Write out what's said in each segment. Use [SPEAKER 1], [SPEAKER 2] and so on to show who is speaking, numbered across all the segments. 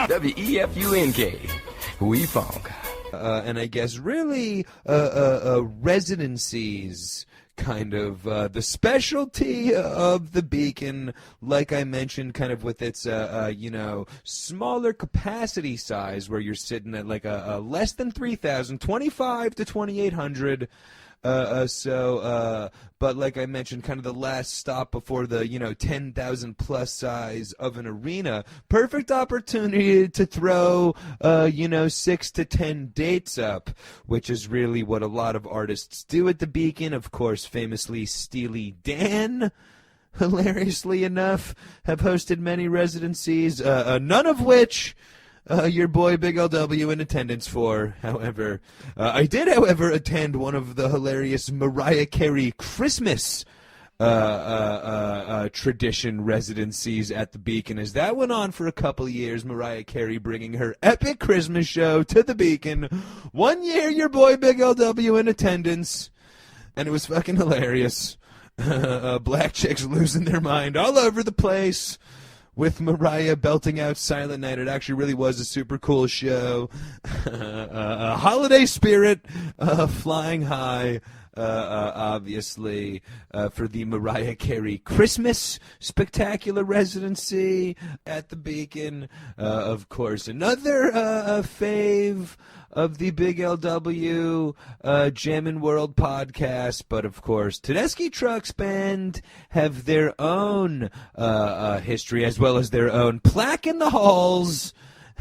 [SPEAKER 1] WEFUNK. We funk.
[SPEAKER 2] And I guess really residencies, kind of the specialty of the Beacon, like I mentioned, kind of with its smaller capacity size, where you're sitting at like a less than 3,000, 25 to 2,800. But like I mentioned, kind of the last stop before the 10,000 plus size of an arena. Perfect opportunity to throw 6 to 10 dates up, which is really what a lot of artists do at the Beacon. Of course, famously Steely Dan, hilariously enough, have hosted many residencies, none of which your boy Big LW in attendance for. However, I did, attend one of the hilarious Mariah Carey Christmas tradition residencies at the Beacon, as that went on for a couple years. Mariah Carey bringing her epic Christmas show to the Beacon. One year, your boy Big LW in attendance, and it was fucking hilarious. Black chicks losing their mind all over the place, with Mariah belting out Silent Night. It actually really was a super cool show. Holiday spirit flying high, obviously, for the Mariah Carey Christmas Spectacular residency at the Beacon. Of course, another fave of the Big LW Jammin World podcast. But of course, Tedeschi Trucks Band have their own history, as well as their own plaque in the halls.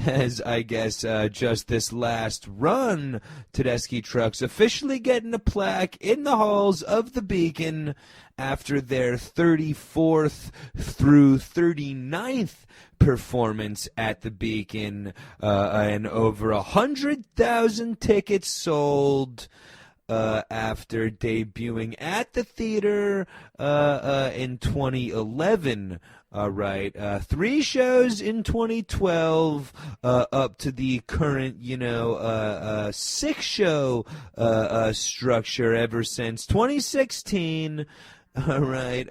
[SPEAKER 2] As I guess just this last run, Tedeschi Trucks officially getting a plaque in the halls of the Beacon after their 34th through 39th performance at the Beacon, and over 100,000 tickets sold after debuting at the theater in 2011. All right, 3 shows in 2012, up to the current, 6-show structure ever since 2016. All right,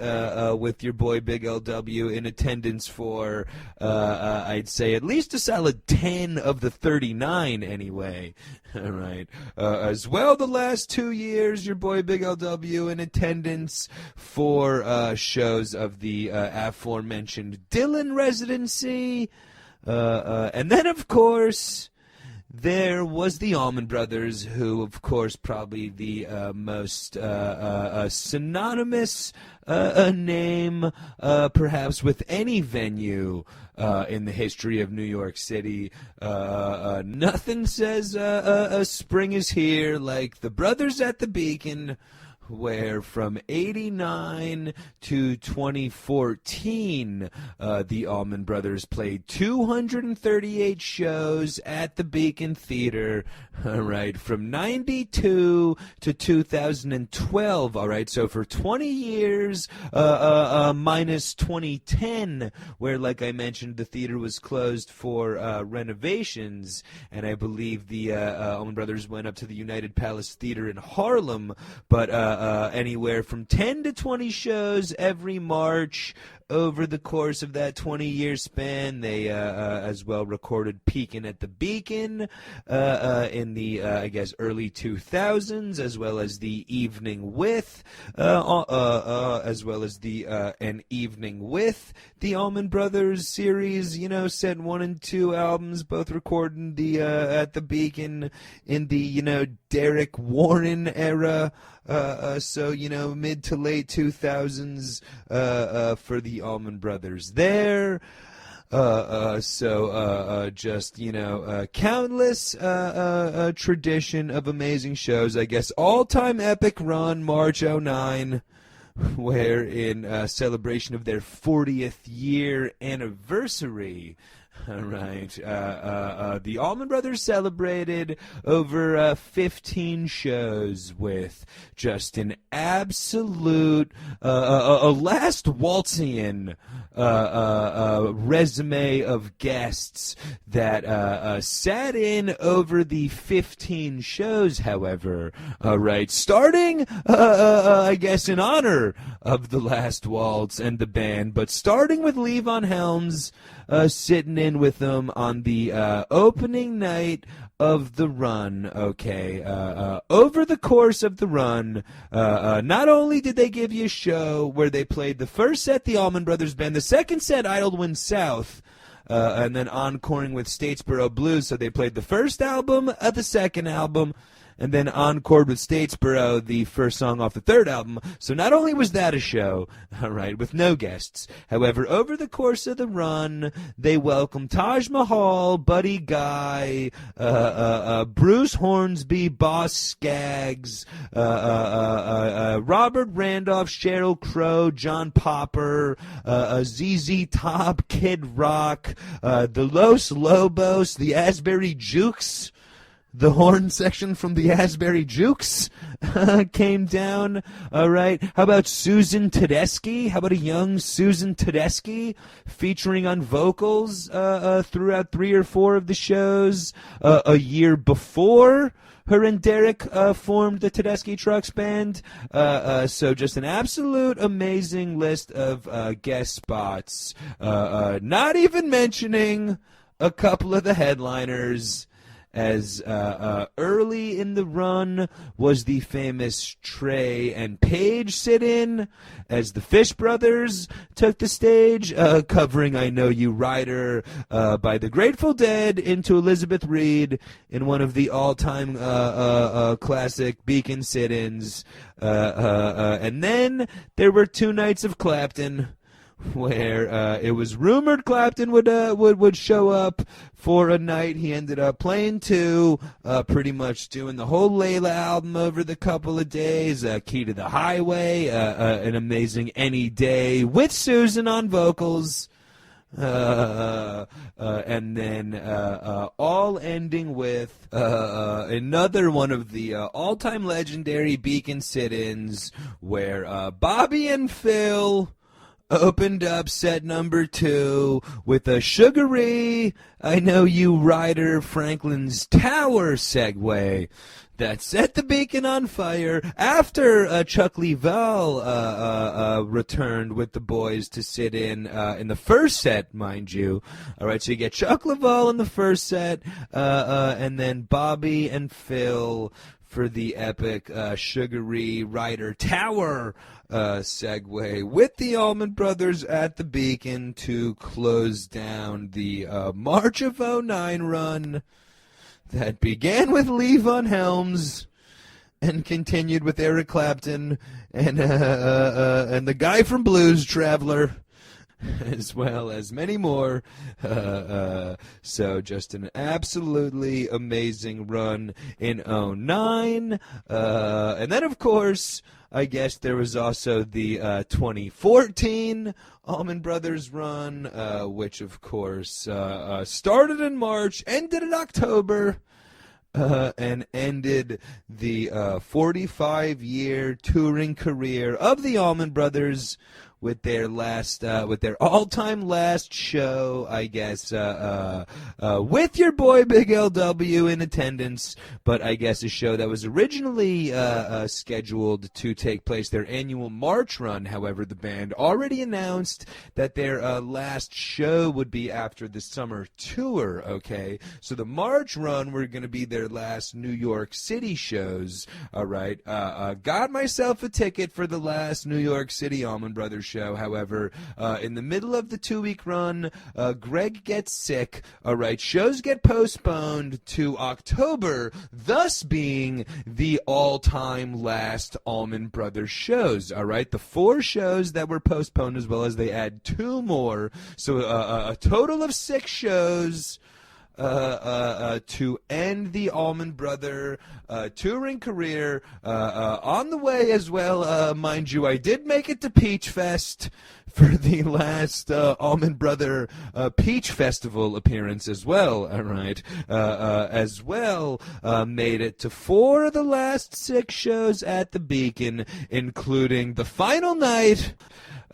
[SPEAKER 2] with your boy Big LW in attendance for, I'd say, at least a solid 10 of the 39 anyway. All right. As well, the last 2 years, your boy Big LW in attendance for shows of the aforementioned Dylan residency. And then, of course, there was the Allman Brothers, who, of course, probably the most synonymous name, perhaps, with any venue in the history of New York City. Nothing says spring is here like the Brothers at the Beacon, where from 89 to 2014, the Allman Brothers played 238 shows at the Beacon Theater, all right, from 92 to 2012, all right, so for 20 years, minus 2010, where, like I mentioned, the theater was closed for renovations, and I believe the Allman Brothers went up to the United Palace Theater in Harlem, but anywhere from 10 to 20 shows every March over the course of that 20-year span. They as well recorded Peekin' at the Beacon in the, I guess, early 2000s, as well as the Evening With, as well as the An Evening With the Allman Brothers series, set 1 and 2 albums, both recorded at the Beacon in the, Derek Warren era. So, mid to late 2000s for the Allman Brothers there. Just, countless tradition of amazing shows. I guess all-time epic run, March 09, where in celebration of their 40th year anniversary, all right. The Allman Brothers celebrated over 15 shows with just an absolute, a last waltzian resume of guests that sat in over the 15 shows, however. All right. Starting, I guess, in honor of the Last Waltz and the band, but starting with Levon Helms, sitting in with them on the opening night of the run, okay? Over the course of the run, not only did they give you a show where they played the first set, the Allman Brothers Band, the second set, Idlewind South, and then encoring with Statesboro Blues. So they played the first album of the second album, and then encored with Statesboro, the first song off the third album. So not only was that a show, all right, with no guests, however, over the course of the run, they welcomed Taj Mahal, Buddy Guy, Bruce Hornsby, Boss Skaggs, Robert Randolph, Sheryl Crow, John Popper, ZZ Top, Kid Rock, the Los Lobos, the Asbury Jukes, the horn section from the Asbury Jukes came down. All right. How about Susan Tedeschi? How about a young Susan Tedeschi featuring on vocals throughout 3 or 4 of the shows a year before her and Derek formed the Tedeschi Trucks Band. So just an absolute amazing list of guest spots. Not even mentioning a couple of the headliners, as early in the run was the famous Trey and Page sit-in, as the Fish Brothers took the stage, covering I Know You Rider by the Grateful Dead into Elizabeth Reed in one of the all-time classic Beacon sit-ins. And then there were 2 nights of Clapton, where it was rumored Clapton would show up for a night. He ended up playing 2, pretty much doing the whole Layla album over the couple of days. Key to the Highway, an amazing Any Day with Susan on vocals. And then all ending with another one of the all-time legendary Beacon sit-ins, where Bobby and Phil opened up set number 2 with a sugary I Know You Rider Franklin's Tower segue that set the Beacon on fire after Chuck Leavell returned with the boys to sit in the first set, mind you. All right, so you get Chuck Leavell in the first set, and then Bobby and Phil for the epic sugary Rider Tower segue with the Allman Brothers at the Beacon to close down the March of '09 run that began with Lee Von Helms and continued with Eric Clapton and the guy from Blues Traveler, as well as many more. So just an absolutely amazing run in '09. And then, of course, I guess there was also the 2014 Allman Brothers run, which, of course, started in March, ended in October, and ended the 45-year touring career of the Allman Brothers with their all-time last show, I guess, with your boy Big LW in attendance, but I guess a show that was originally scheduled to take place, their annual March run. However, the band already announced that their last show would be after the summer tour, okay? So the March run were going to be their last New York City shows, all right? Got myself a ticket for the last New York City Allman Brothers show. However, in the middle of the 2-week run, Greg gets sick. All right, shows get postponed to October, thus being the all-time last Allman Brothers shows. All right, the 4 shows that were postponed, as well as they add 2 more, so a total of 6 shows. To end the Allman Brother touring career. On the way as well, mind you, I did make it to Peach Fest for the last Allman Brother Peach Festival appearance as well, all right. As well, made it to 4 of the last 6 shows at the Beacon, including the final night,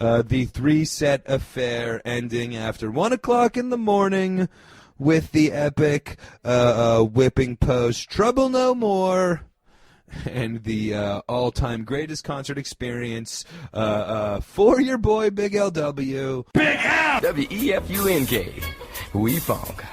[SPEAKER 2] the 3-set affair ending after 1 o'clock in the morning, with the epic whipping post Trouble No More, and the all-time greatest concert experience for your boy Big LW.
[SPEAKER 1] WEFUNK. We funk.